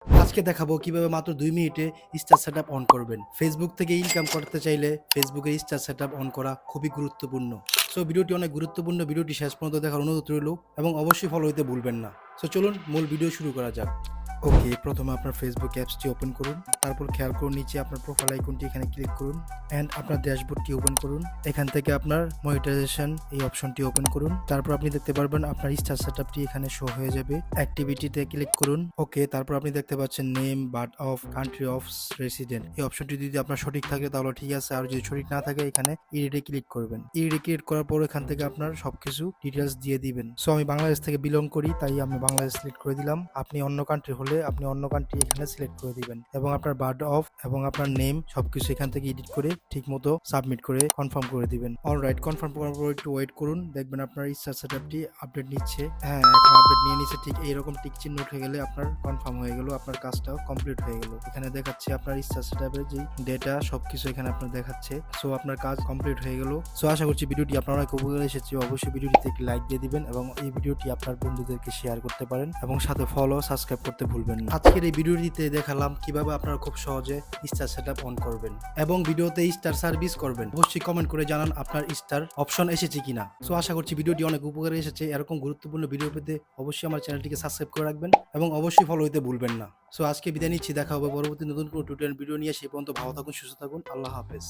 আজকে দেখাবো কিভাবে মাত্র 2 মিনিটে স্টার সেটআপ অন করবেন। ফেসবুক থেকে ইনকাম করতে চাইলে ফেসবুকে স্টার সেটআপ অন করা খুবই গুরুত্বপূর্ণ। সো ভিডিওটি অনেক গুরুত্বপূর্ণ, ভিডিওটি শেষ পর্যন্ত দেখার অনুরোধ রইল এবং অবশ্যই ফলো দিতে ভুলবেন না। সো চলুন মূল ভিডিও শুরু করা যাক। ওকে, প্রথমে আপনার ফেসবুক অ্যাপসটি ওপেন করুন। তারপর খেয়াল করুন নিচে আপনার প্রোফাইল আইকনটি এখানে ক্লিক করুন অ্যান্ড আপনার ড্যাশবোর্ডটি ওপেন করুন। এখান থেকে আপনার মনিটাইজেশন এই অপশনটি ওপেন করুন। তারপর আপনি দেখতে পারবেন আপনার স্টার সেটআপটি এখানে শো হয়ে যাবে। অ্যাক্টিভিটিতে ক্লিক করুন। ওকে, তারপর আপনি দেখতে পাচ্ছেন name, birth of, country of resident. এই অপশনটি যদি আপনার সঠিক থাকে তাহলে ঠিক আছে, আর যদি সঠিক না থাকে এখানে ইডিটে ক্লিক করবেন। ইডিটে ক্লিক করার পর এখান থেকে আপনার সবকিছু ডিটেলস দিয়ে দিবেন। সো আমি বাংলাদেশ থেকে বিলং করি, তাই আমি বাংলাদেশ সিলেক্ট করে দিলাম। আপনি অন্য কান্ট্রি হলে আপনি অন্য কান্ট্রি এখানে সিলেক্ট করে দিবেন এবং আপনার বার্থ অফ এবং আপনার নেম সবকিছু এখান থেকে এডিট করে ঠিকমতো সাবমিট করে কনফার্ম করে দিবেন। অলরাইট, কনফার্ম করার পর একটু ওয়েট করুন, দেখবেন আপনার স্টার সেটআপটি আপডেট নিচ্ছে। হ্যাঁ, এখন আপডেট নিয়ে নিচ্ছে। ঠিক এইরকম টিক চিহ্ন উঠে গেলে আপনার কনফার্ম হয়ে গেল, আপনার কাজটাও কমপ্লিট হয়ে গেল। এখানে দেখাচ্ছে আপনার স্টার সেটআপের যে ডেটা সবকিছু এখানে আপনার দেখাচ্ছে। সো আপনার কাজ কমপ্লিট হয়ে গেল। সো আশা করছি ভিডিওটি আপনার অনেক উপকারে এসেছে। অবশ্যই ভিডিওটিতে একটি লাইক দিয়ে দিবেন এবং এই ভিডিওটি আপনার বন্ধুদেরকে শেয়ার করতে পারেন এবং সাথে ফলো সাবস্ক্রাইব করতে ভুলবেন না। আজকের এই ভিডিওটিতে দেখালাম কিভাবে আপনারা খুব সহজে স্টার সেটআপ অন করবেন এবং ভিডিওতে স্টার সার্ভিস করবেন। অবশ্যই কমেন্ট করে জানান আপনার স্টার অপশন এসেছে কিনা। সো আশা করছি ভিডিওটি অনেক উপকারে এসেছে। এরকম গুরুত্বপূর্ণ ভিডিও পেতে অবশ্যই আমার চ্যানেলটিকে সাবস্ক্রাইব করে রাখবেন এবং অবশ্যই ফলো দিতে ভুলবেন না। সো আজকে বিদায় নিচ্ছি, দেখা হবে পরবর্তী নতুন কোনো টিউটোরিয়াল ভিডিও নিয়ে। সেই পর্যন্ত ভালো থাকুন, সুস্থ থাকুন, আল্লাহ হাফেজ।